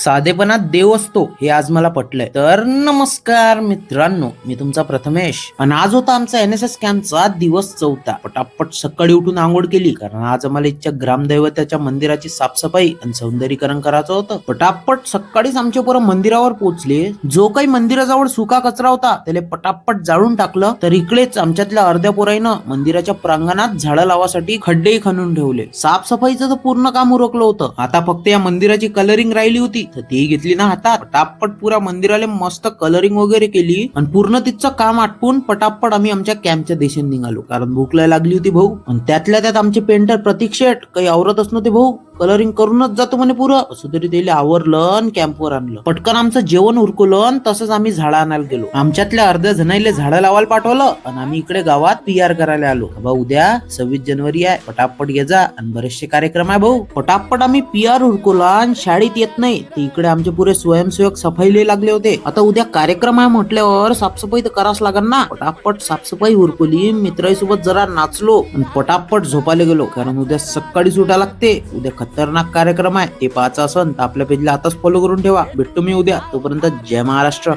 साधेपणात देव असतो हे आज मला पटलंय. तर नमस्कार मित्रांनो, मी तुमचा प्रथमेश. आणि आज होता आमचा NSS कॅम्पचा दिवस 4. पटापट सकाळी उठून आंघोळ केली, कारण आज आम्हाला इथच्या ग्रामदैवताच्या मंदिराची साफसफाई आणि सौंदर्यीकरण करायचं होतं. पटापट सकाळीच आमचे पोरं मंदिरावर पोहोचले. जो काही मंदिराजवळ सुका कचरा होता त्याला पटापट जाळून टाकलं. तर इकडेच आमच्यातल्या अर्ध्या पोराईनं मंदिराच्या प्रांगणात झाडं लावासाठी खड्डेही खणून ठेवले. साफसफाईचं तर पूर्ण काम उरकलं होतं. आता फक्त या मंदिराची कलरिंग राहिली होती, तर ती घेतली ना हातात. पटापट पुरा मंदिराला मस्त कलरिंग वगैरे केली आणि पूर्ण तिचं काम आटपून पटापट आम्ही आमच्या कॅम्पच्या दिशेने निघालो, कारण भूक लागली होती भाऊ. आणि त्यातल्या त्यात आमचे पेंटर प्रतीक शेठ काही आवरतच नव्हते भाऊ. कलरिंग करूनच जातो म्हणे पुरं. असं तरी त्याला आवरलं, कॅम्पवर आणलं. पटकन आमचं जेवण उरकवलं, तसंच आम्ही झाडं आणायला गेलो. आमच्यातल्या अर्ध्या जणांना झाडं लावायला पाठवलं आणि आम्ही इकडे गावात PR करायला आलो. उद्या 26 जानेवारी आहे, पटापट ये जा आणि बरेचसे कार्यक्रम आहे भाऊ. पटापट आम्ही PR उरकवला आणि शाळेत येत नाही ते इकडे आमचे पुरे स्वयंसेवक सफाईले लागले होते. आता उद्या कार्यक्रम आहे म्हटल्यावर साफसफाई तर करावंच लागेल ना. पटापट साफसफाई उरकवली, मित्रांसोबत जरा नाचलो आणि पटापट झोपायला गेलो, कारण उद्या सकाळी सुटा लागते. उद्या खतरनाक कार्यक्रम आहे, ते पाहायचं असन तर आपल्या पेजला आताच फॉलो करून ठेवा. भेटतो मी उद्या. तोपर्यंत जय महाराष्ट्र.